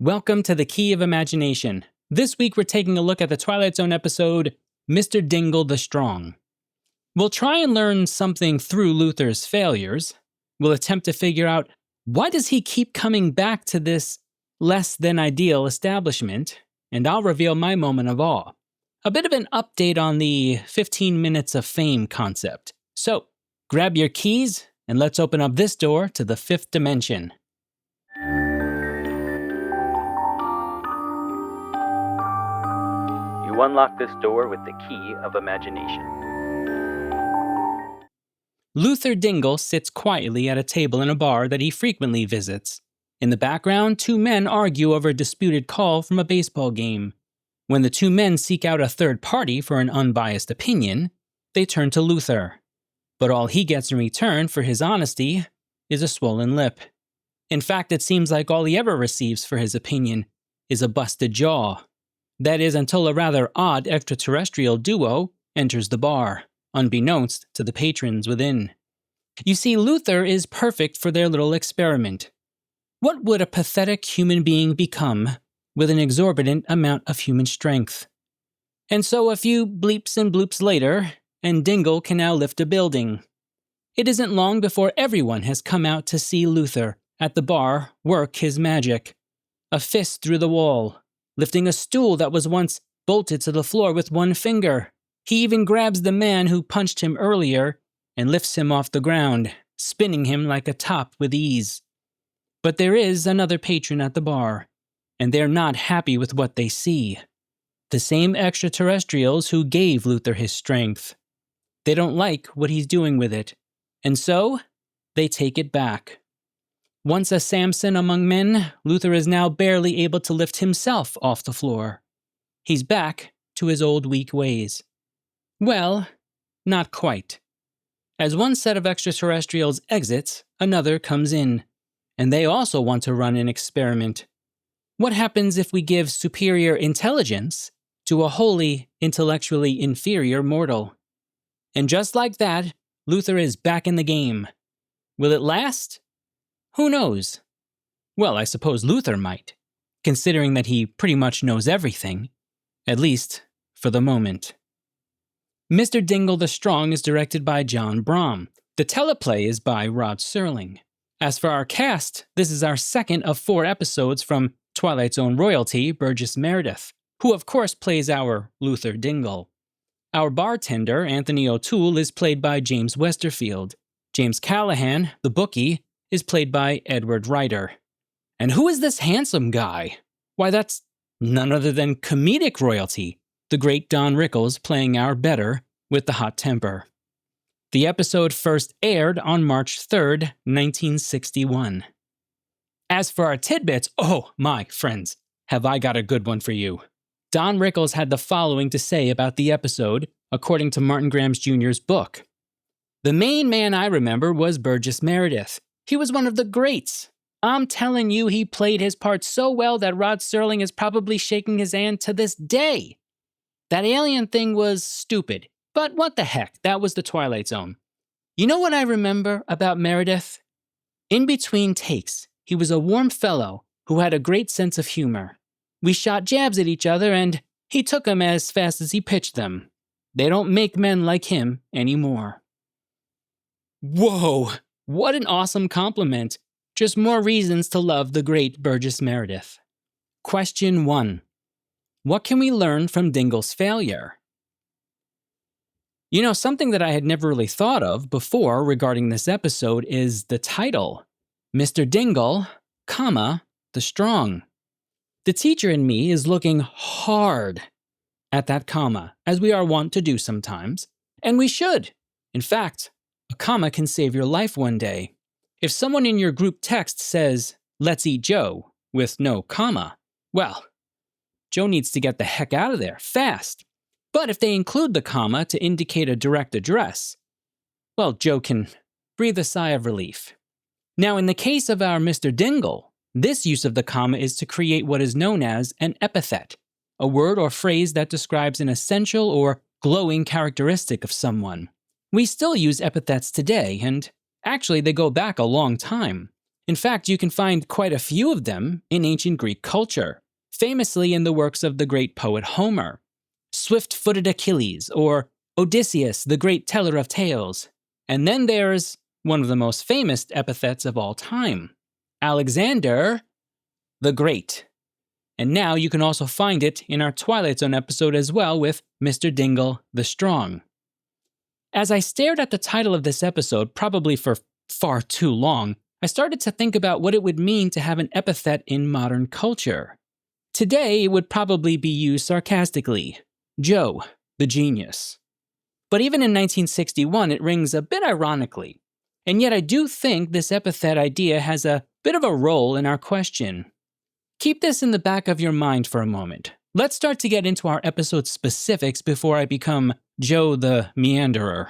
Welcome to the Key of Imagination. This week we're taking a look at the Twilight Zone episode, Mr. Dingle the Strong. We'll try and learn something through Luther's failures. We'll attempt to figure out why does he keep coming back to this less than ideal establishment, and I'll reveal my moment of awe. A bit of an update on the 15 minutes of fame concept. So, grab your keys and let's open up this door to the fifth dimension. You unlock this door with the key of imagination. Luther Dingle sits quietly at a table in a bar that he frequently visits. In the background, two men argue over a disputed call from a baseball game. When the two men seek out a third party for an unbiased opinion, they turn to Luther. But all he gets in return for his honesty is a swollen lip. In fact, it seems like all he ever receives for his opinion is a busted jaw. That is until a rather odd extraterrestrial duo enters the bar, unbeknownst to the patrons within. You see, Luther is perfect for their little experiment. What would a pathetic human being become with an exorbitant amount of human strength? And so a few bleeps and bloops later, and Dingle can now lift a building. It isn't long before everyone has come out to see Luther at the bar work his magic. A fist through the wall, lifting a stool that was once bolted to the floor with one finger. He even grabs the man who punched him earlier and lifts him off the ground, spinning him like a top with ease. But there is another patron at the bar, and they're not happy with what they see. The same extraterrestrials who gave Luther his strength. They don't like what he's doing with it, and so they take it back. Once a Samson among men, Luther is now barely able to lift himself off the floor. He's back to his old weak ways. Well, not quite. As one set of extraterrestrials exits, another comes in, and they also want to run an experiment. What happens if we give superior intelligence to a wholly intellectually inferior mortal? And just like that, Luther is back in the game. Will it last? Who knows? Well, I suppose Luther might, considering that he pretty much knows everything, at least for the moment. Mr. Dingle the Strong is directed by John Brom. The teleplay is by Rod Serling. As for our cast, this is our second of 4 episodes from Twilight Zone royalty Burgess Meredith, who of course plays our Luther Dingle. Our bartender, Anthony O'Toole, is played by James Westerfield. James Callahan, the bookie, is played by Edward Ryder. And who is this handsome guy? Why, that's none other than comedic royalty, the great Don Rickles playing our bettor with the hot temper. The episode first aired on March 3rd, 1961. As for our tidbits, oh my friends, have I got a good one for you. Don Rickles had the following to say about the episode, according to Martin Grams Jr.'s book. The main man I remember was Burgess Meredith. He was one of the greats. I'm telling you, he played his part so well that Rod Serling is probably shaking his hand to this day. That alien thing was stupid, but what the heck, that was the Twilight Zone. You know what I remember about Meredith? In between takes, he was a warm fellow who had a great sense of humor. We shot jabs at each other and he took them as fast as he pitched them. They don't make men like him anymore. Whoa! What an awesome compliment. Just more reasons to love the great Burgess Meredith. Question 1. What can we learn from Dingle's failure? You know, something that I had never really thought of before regarding this episode is the title. Mr. Dingle, the Strong. The teacher in me is looking hard at that comma, as we are wont to do sometimes, and we should. In fact, a comma can save your life one day. If someone in your group text says, "Let's eat Joe," with no comma, well, Joe needs to get the heck out of there, fast. But if they include the comma to indicate a direct address, well, Joe can breathe a sigh of relief. Now, in the case of our Mr. Dingle, this use of the comma is to create what is known as an epithet, a word or phrase that describes an essential or glowing characteristic of someone. We still use epithets today, and actually they go back a long time. In fact, you can find quite a few of them in ancient Greek culture, famously in the works of the great poet Homer, swift-footed Achilles, or Odysseus, the great teller of tales. And then there's one of the most famous epithets of all time, Alexander the Great. And now you can also find it in our Twilight Zone episode as well with Mr. Dingle the Strong. As I stared at the title of this episode, probably for far too long, I started to think about what it would mean to have an epithet in modern culture. Today, it would probably be used sarcastically. Joe, the genius. But even in 1961, it rings a bit ironically. And yet I do think this epithet idea has a bit of a role in our question. Keep this in the back of your mind for a moment. Let's start to get into our episode specifics before I become Joe the Meanderer.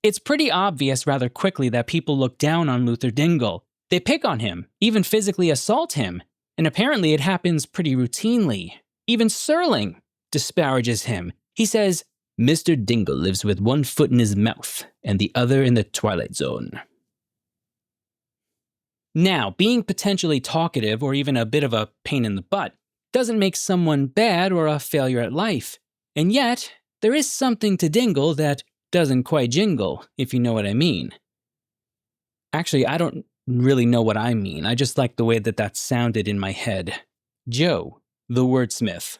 It's pretty obvious rather quickly that people look down on Luther Dingle. They pick on him, even physically assault him, and apparently it happens pretty routinely. Even Serling disparages him. He says, "Mr. Dingle lives with one foot in his mouth and the other in the Twilight Zone." Now, being potentially talkative or even a bit of a pain in the butt doesn't make someone bad or a failure at life. And yet, there is something to Dingle that doesn't quite jingle, if you know what I mean. Actually, I don't really know what I mean. I just like the way that sounded in my head. Joe, the wordsmith.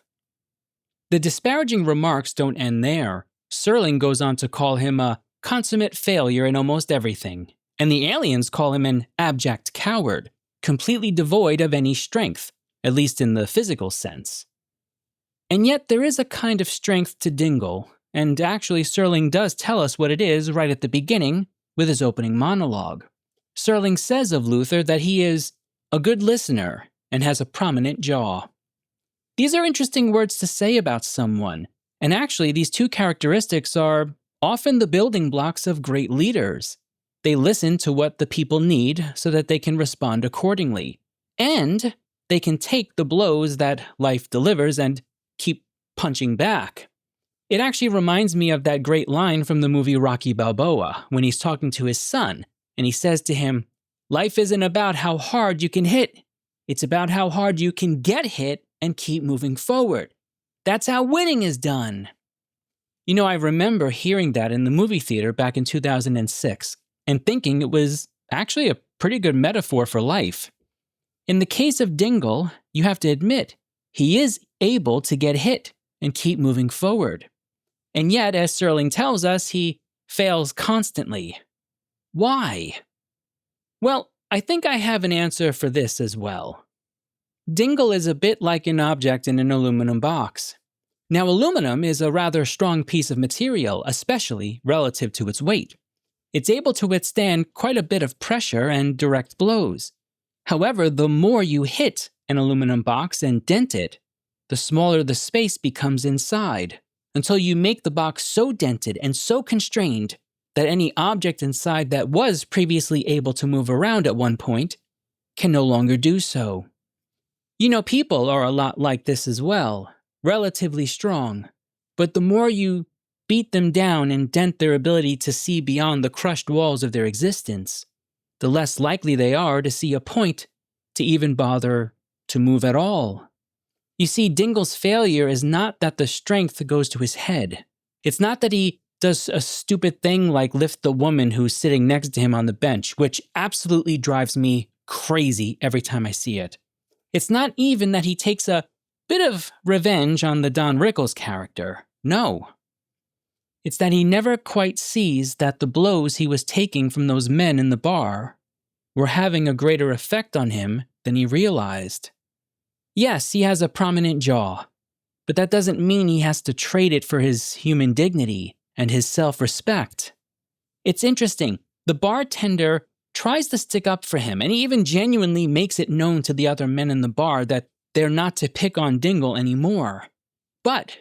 The disparaging remarks don't end there. Serling goes on to call him a consummate failure in almost everything. And the aliens call him an abject coward, completely devoid of any strength, at least in the physical sense. And yet there is a kind of strength to Dingle, and actually Serling does tell us what it is right at the beginning with his opening monologue. Serling says of Luther that he is a good listener and has a prominent jaw. These are interesting words to say about someone, and actually these two characteristics are often the building blocks of great leaders. They listen to what the people need so that they can respond accordingly. And they can take the blows that life delivers and keep punching back. It actually reminds me of that great line from the movie Rocky Balboa when he's talking to his son and he says to him, "Life isn't about how hard you can hit. It's about how hard you can get hit and keep moving forward. That's how winning is done." You know, I remember hearing that in the movie theater back in 2006 and thinking it was actually a pretty good metaphor for life. In the case of Dingle, you have to admit, he is able to get hit and keep moving forward. And yet, as Serling tells us, he fails constantly. Why? Well, I think I have an answer for this as well. Dingle is a bit like an object in an aluminum box. Now, aluminum is a rather strong piece of material, especially relative to its weight. It's able to withstand quite a bit of pressure and direct blows. However, the more you hit an aluminum box and dent it, the smaller the space becomes inside, until you make the box so dented and so constrained that any object inside that was previously able to move around at one point can no longer do so. You know, people are a lot like this as well, relatively strong, but the more you beat them down and dent their ability to see beyond the crushed walls of their existence, the less likely they are to see a point to even bother to move at all. You see, Dingle's failure is not that the strength goes to his head. It's not that he does a stupid thing like lift the woman who's sitting next to him on the bench, which absolutely drives me crazy every time I see it. It's not even that he takes a bit of revenge on the Don Rickles character. No. It's that he never quite sees that the blows he was taking from those men in the bar were having a greater effect on him than he realized. Yes, he has a prominent jaw, but that doesn't mean he has to trade it for his human dignity and his self-respect. It's interesting. The bartender tries to stick up for him, and he even genuinely makes it known to the other men in the bar that they're not to pick on Dingle anymore. But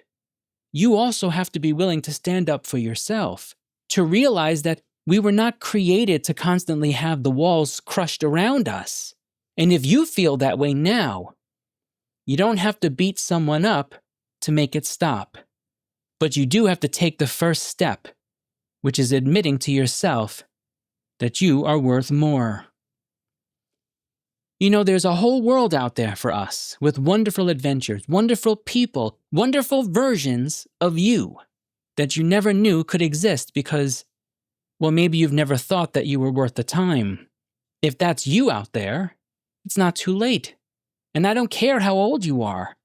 you also have to be willing to stand up for yourself, to realize that we were not created to constantly have the walls crushed around us. And if you feel that way now, you don't have to beat someone up to make it stop. But you do have to take the first step, which is admitting to yourself that you are worth more. There's a whole world out there for us with wonderful adventures, wonderful people, wonderful versions of you that you never knew could exist because, well, maybe you've never thought that you were worth the time. If that's you out there, it's not too late. And I don't care how old you are.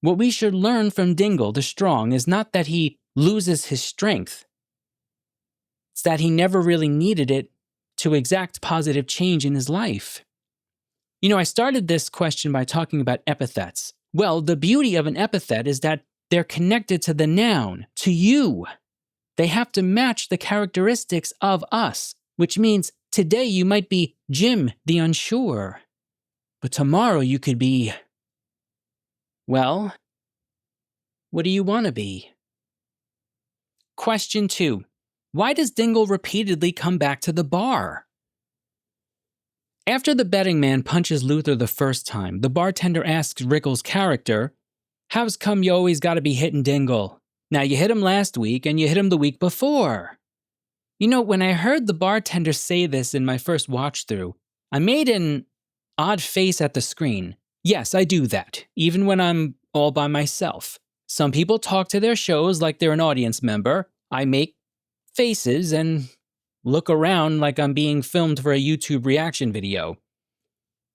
What we should learn from Dingle the Strong is not that he loses his strength. It's that he never really needed it to exact positive change in his life. I started this question by talking about epithets. Well, the beauty of an epithet is that they're connected to the noun, to you. They have to match the characteristics of us, which means today you might be Jim the Unsure, but tomorrow you could be, well, what do you want to be? Question 2. Why does Dingle repeatedly come back to the bar? After the betting man punches Luther the first time, the bartender asks Rickles' character, "How's come you always gotta be hitting Dingle? Now you hit him last week and you hit him the week before." When I heard the bartender say this in my first watch through, I made an odd face at the screen. Yes, I do that, even when I'm all by myself. Some people talk to their shows like they're an audience member. I make faces and look around like I'm being filmed for a YouTube reaction video.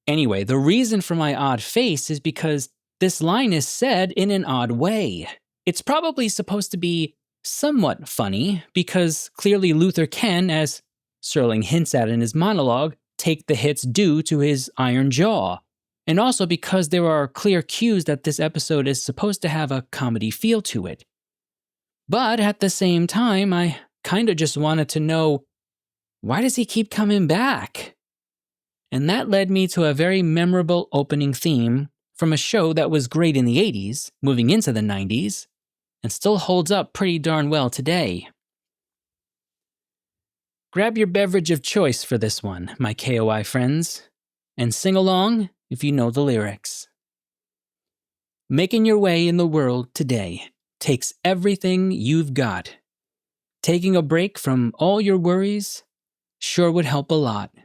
Anyway, the reason for my odd face is because this line is said in an odd way. It's probably supposed to be somewhat funny because clearly Luther can, as Serling hints at in his monologue, take the hits due to his iron jaw. And also because there are clear cues that this episode is supposed to have a comedy feel to it. But at the same time, I kinda just wanted to know, why does he keep coming back? And that led me to a very memorable opening theme from a show that was great in the 80s, moving into the 90s, and still holds up pretty darn well today. Grab your beverage of choice for this one, my KOI friends, and sing along if you know the lyrics. Making your way in the world today takes everything you've got. Taking a break from all your worries sure would help a lot.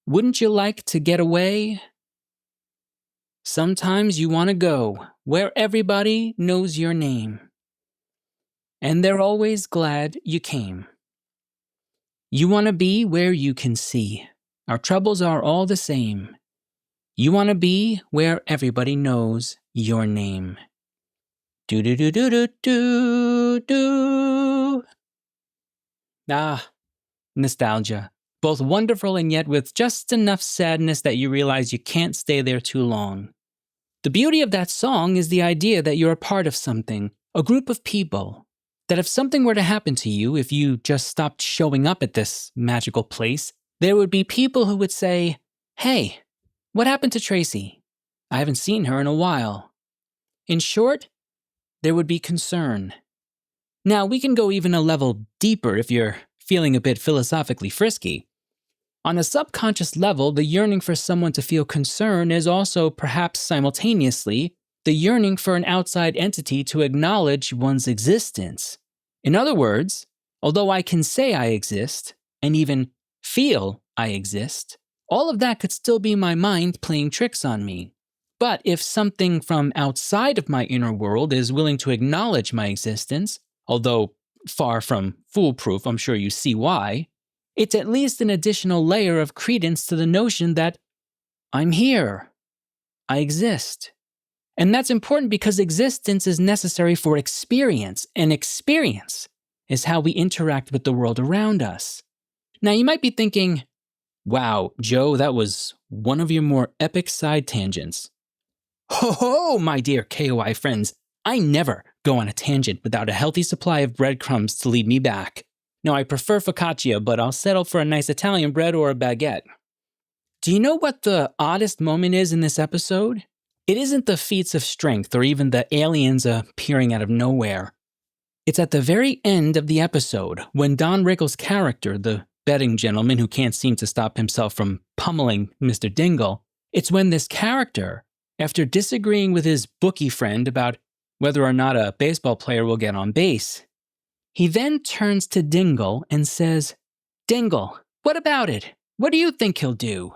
Wouldn't you like to get away? Sometimes you want to go where everybody knows your name. And they're always glad you came. You want to be where you can see our troubles are all the same. You want to be where everybody knows your name. Do-do-do-do-do-do-do. Ah, nostalgia. Both wonderful and yet with just enough sadness that you realize you can't stay there too long. The beauty of that song is the idea that you're a part of something, a group of people, that if something were to happen to you, if you just stopped showing up at this magical place, there would be people who would say, "Hey, what happened to Tracy? I haven't seen her in a while." In short, there would be concern. Now, we can go even a level deeper if you're feeling a bit philosophically frisky. On a subconscious level, the yearning for someone to feel concern is also perhaps simultaneously the yearning for an outside entity to acknowledge one's existence. In other words, although I can say I exist, and even feel I exist, all of that could still be my mind playing tricks on me. But if something from outside of my inner world is willing to acknowledge my existence, although far from foolproof, I'm sure you see why, it's at least an additional layer of credence to the notion that I'm here. I exist. And that's important because existence is necessary for experience, and experience is how we interact with the world around us. Now, you might be thinking, wow, Joe, that was one of your more epic side tangents. Ho, my dear KOI friends, I never go on a tangent without a healthy supply of breadcrumbs to lead me back. Now, I prefer focaccia, but I'll settle for a nice Italian bread or a baguette. Do you know what the oddest moment is in this episode? It isn't the feats of strength or even the aliens appearing out of nowhere. It's at the very end of the episode when Don Rickles' character, the betting gentleman who can't seem to stop himself from pummeling Mr. Dingle, it's when this character, after disagreeing with his bookie friend about whether or not a baseball player will get on base, he then turns to Dingle and says, "Dingle, what about it? What do you think he'll do?"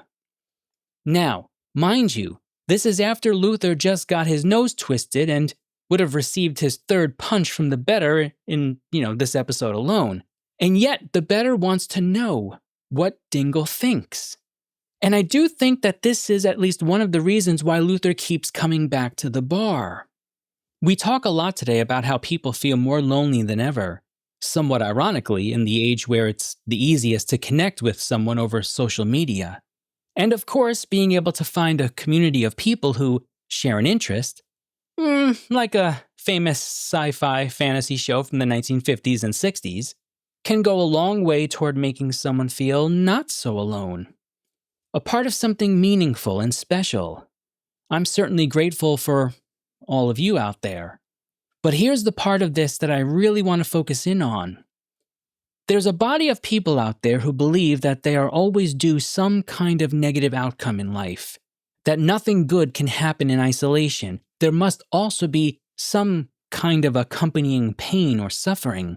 Now, mind you, this is after Luther just got his nose twisted and would have received his third punch from the bettor in, this episode alone. And yet, the bettor wants to know what Dingle thinks. And I do think that this is at least one of the reasons why Luther keeps coming back to the bar. We talk a lot today about how people feel more lonely than ever, somewhat ironically in the age where it's the easiest to connect with someone over social media. And of course, being able to find a community of people who share an interest, like a famous sci-fi fantasy show from the 1950s and 60s, can go a long way toward making someone feel not so alone. A part of something meaningful and special. I'm certainly grateful for all of you out there. But here's the part of this that I really want to focus in on. There's a body of people out there who believe that they are always due some kind of negative outcome in life, that nothing good can happen in isolation. There must also be some kind of accompanying pain or suffering.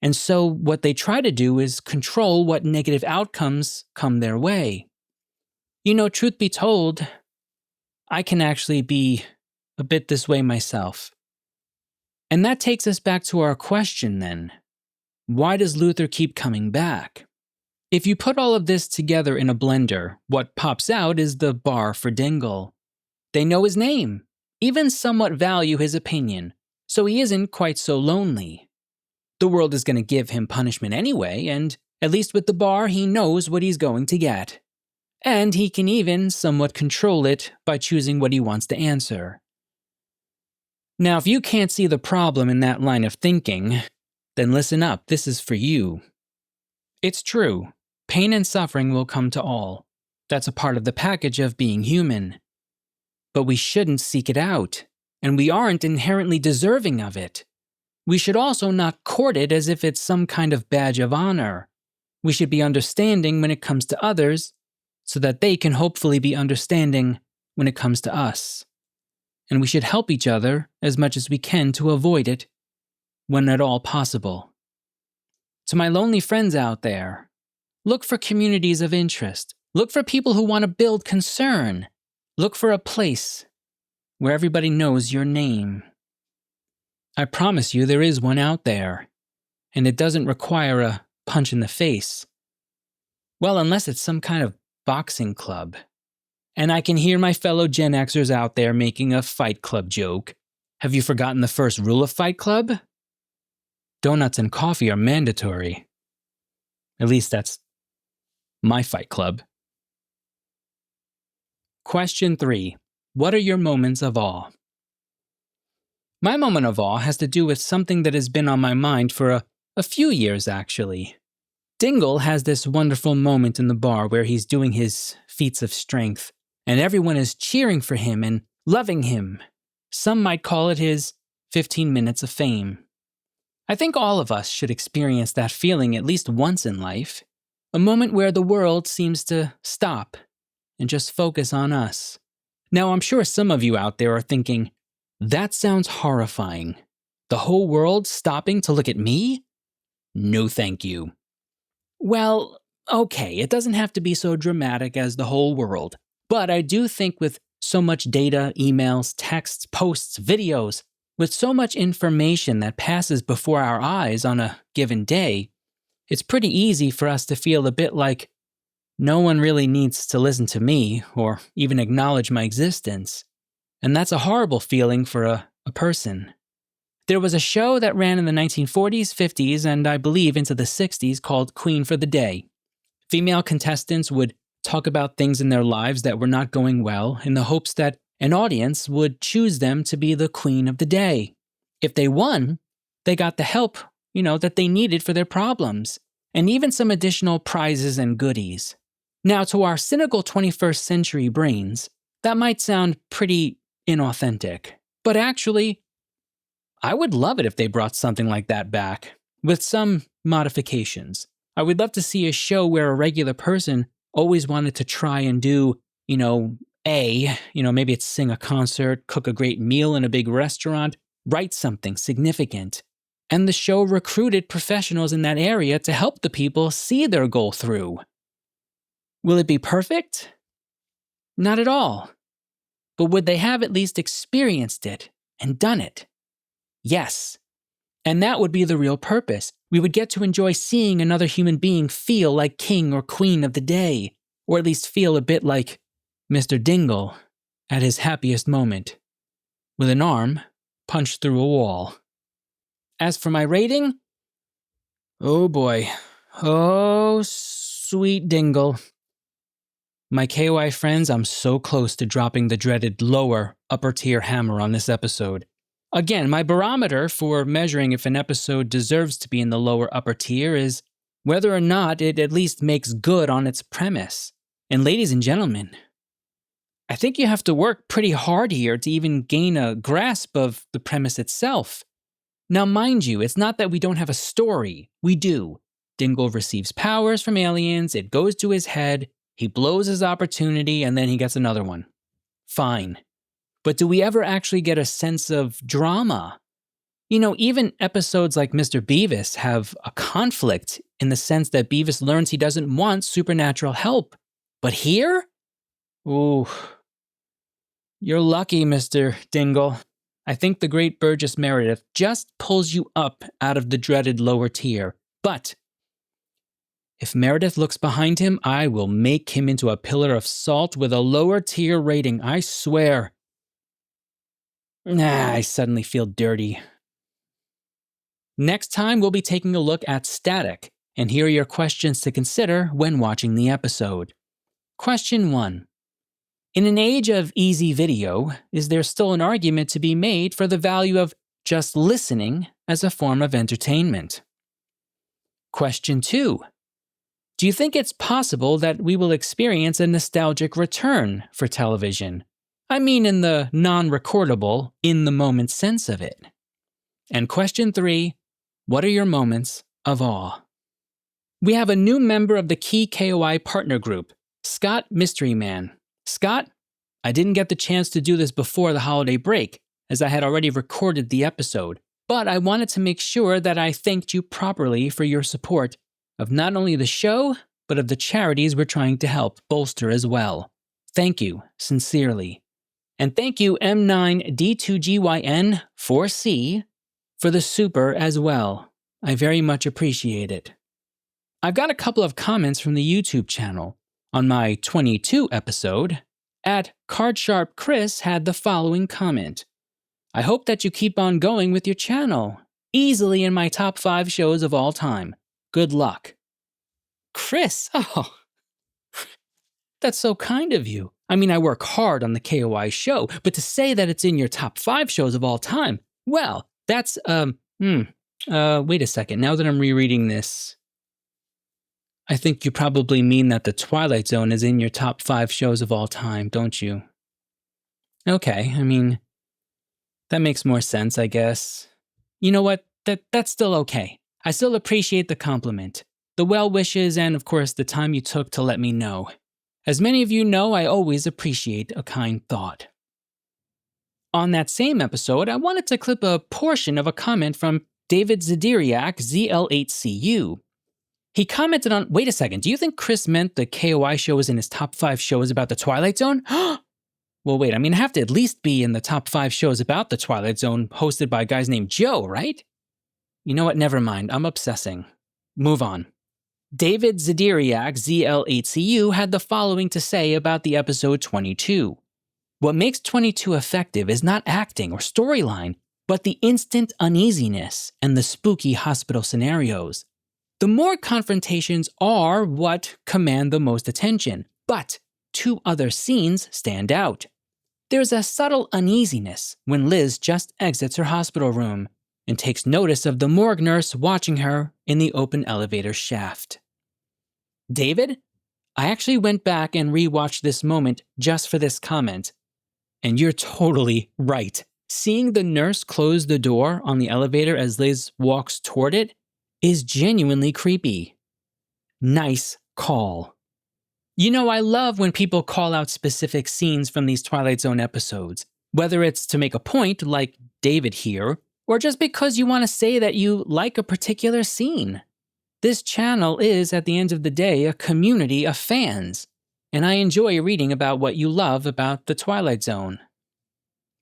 And so what they try to do is control what negative outcomes come their way. Truth be told, I can actually be a bit this way myself. And that takes us back to our question then. Why does Luther keep coming back? If you put all of this together in a blender, what pops out is the bar for Dingle. They know his name, even somewhat value his opinion, so he isn't quite so lonely. The world is going to give him punishment anyway, and at least with the bar, he knows what he's going to get. And he can even somewhat control it by choosing what he wants to answer. Now, if you can't see the problem in that line of thinking, then listen up, this is for you. It's true, pain and suffering will come to all. That's a part of the package of being human. But we shouldn't seek it out, and we aren't inherently deserving of it. We should also not court it as if it's some kind of badge of honor. We should be understanding when it comes to others, so that they can hopefully be understanding when it comes to us. And we should help each other as much as we can to avoid it, when at all possible. To my lonely friends out there, look for communities of interest. Look for people who want to build concern. Look for a place where everybody knows your name. I promise you there is one out there, and it doesn't require a punch in the face. Well, unless it's some kind of boxing club. And I can hear my fellow Gen Xers out there making a Fight Club joke. Have you forgotten the first rule of Fight Club? Donuts and coffee are mandatory. At least that's my Fight Club. Question 3. What are your moments of awe? My moment of awe has to do with something that has been on my mind for a few years, actually. Dingle has this wonderful moment in the bar where he's doing his feats of strength, and everyone is cheering for him and loving him. Some might call it his 15 minutes of fame. I think all of us should experience that feeling at least once in life, a moment where the world seems to stop and just focus on us. Now, I'm sure some of you out there are thinking, that sounds horrifying. The whole world stopping to look at me? No, thank you. Well, okay, it doesn't have to be so dramatic as the whole world, but I do think with so much data, emails, texts, posts, videos, with so much information that passes before our eyes on a given day, it's pretty easy for us to feel a bit like no one really needs to listen to me or even acknowledge my existence. And that's a horrible feeling for a person. There was a show that ran in the 1940s, 50s, and I believe into the 60s called Queen for the Day. Female contestants would talk about things in their lives that were not going well in the hopes that an audience would choose them to be the queen of the day. If they won, they got the help, that they needed for their problems, and even some additional prizes and goodies. Now, to our cynical 21st century brains, that might sound pretty inauthentic, but actually, I would love it if they brought something like that back, with some modifications. I would love to see a show where a regular person always wanted to try and do, maybe it's sing a concert, cook a great meal in a big restaurant, write something significant. And the show recruited professionals in that area to help the people see their goal through. Will it be perfect? Not at all. But would they have at least experienced it and done it? Yes. And that would be the real purpose. We would get to enjoy seeing another human being feel like king or queen of the day, or at least feel a bit like Mr. Dingle at his happiest moment, with an arm punched through a wall. As for my rating, oh boy, oh sweet Dingle. My KOI friends, I'm so close to dropping the dreaded lower upper tier hammer on this episode. Again, my barometer for measuring if an episode deserves to be in the lower upper tier is whether or not it at least makes good on its premise. And ladies and gentlemen, I think you have to work pretty hard here to even gain a grasp of the premise itself. Now, mind you, it's not that we don't have a story. We do. Dingle receives powers from aliens, it goes to his head, he blows his opportunity, and then he gets another one. Fine. But do we ever actually get a sense of drama? You know, even episodes like Mr. Beavis have a conflict in the sense that Beavis learns he doesn't want supernatural help. But here? Ooh. You're lucky, Mr. Dingle. I think the great Burgess Meredith just pulls you up out of the dreaded lower tier. But if Meredith looks behind him, I will make him into a pillar of salt with a lower tier rating, I swear. I suddenly feel dirty. Next time, we'll be taking a look at static, and here are your questions to consider when watching the episode. Question 1. In an age of easy video, is there still an argument to be made for the value of just listening as a form of entertainment? Question 2. Do you think it's possible that we will experience a nostalgic return for television? I mean in the non-recordable, in-the-moment sense of it. And question 3, what are your moments of awe? We have a new member of the Key KOI partner group, Scott Mystery Man. Scott, I didn't get the chance to do this before the holiday break, as I had already recorded the episode, but I wanted to make sure that I thanked you properly for your support of not only the show, but of the charities we're trying to help bolster as well. Thank you, sincerely. And thank you M9D2GYN4C for the super as well. I very much appreciate it. I've got a couple of comments from the YouTube channel. On my 22 episode, @CardSharp Chris had the following comment. I hope that you keep on going with your channel. Easily in my top 5 shows of all time. Good luck. Chris, oh, that's so kind of you. I mean, I work hard on the KOI show, but to say that it's in your top 5 shows of all time, well, that's, wait a second. Now that I'm rereading this, I think you probably mean that the Twilight Zone is in your top 5 shows of all time, don't you? Okay, I mean, that makes more sense, I guess. You know what? That's still okay. I still appreciate the compliment, the well wishes, and of course the time you took to let me know. As many of you know, I always appreciate a kind thought. On that same episode, I wanted to clip a portion of a comment from David Zadiriak, ZL8CU. He commented on, wait a second, do you think Chris meant the KOI show was in his top 5 shows about the Twilight Zone? Well, wait, I mean, I have to at least be in the top 5 shows about the Twilight Zone hosted by guys named Joe, right? You know what, never mind, I'm obsessing. Move on. David Zadiriak, ZL8CU, had the following to say about the episode 22. What makes 22 effective is not acting or storyline, but the instant uneasiness and the spooky hospital scenarios. The more confrontations are what command the most attention, but 2 other scenes stand out. There's a subtle uneasiness when Liz just exits her hospital room and takes notice of the morgue nurse watching her in the open elevator shaft. David, I actually went back and rewatched this moment just for this comment. And you're totally right. Seeing the nurse close the door on the elevator as Liz walks toward it is genuinely creepy. Nice call. You know, I love when people call out specific scenes from these Twilight Zone episodes, whether it's to make a point, like David here, or just because you want to say that you like a particular scene. This channel is, at the end of the day, a community of fans, and I enjoy reading about what you love about the Twilight Zone.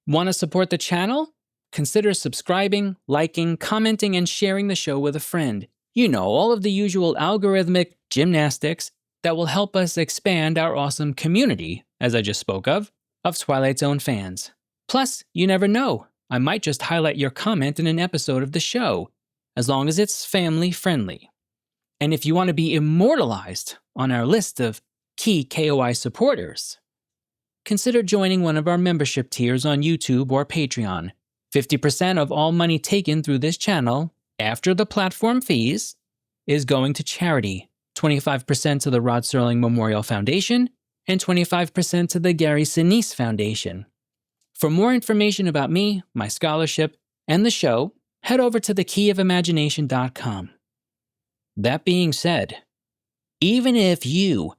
Want to support the channel? Consider subscribing, liking, commenting, and sharing the show with a friend. You know, all of the usual algorithmic gymnastics that will help us expand our awesome community, as I just spoke of Twilight Zone fans. Plus, you never know, I might just highlight your comment in an episode of the show, as long as it's family-friendly. And if you want to be immortalized on our list of key KOI supporters, consider joining one of our membership tiers on YouTube or Patreon. 50% of all money taken through this channel, after the platform fees, is going to charity. 25% to the Rod Serling Memorial Foundation, and 25% to the Gary Sinise Foundation. For more information about me, my scholarship, and the show, head over to thekeyofImagination.com. That being said, even if you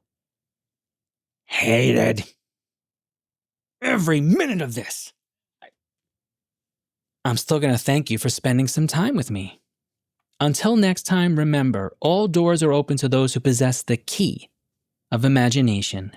hated every minute of this, I'm still going to thank you for spending some time with me. Until next time, remember, all doors are open to those who possess the key of imagination.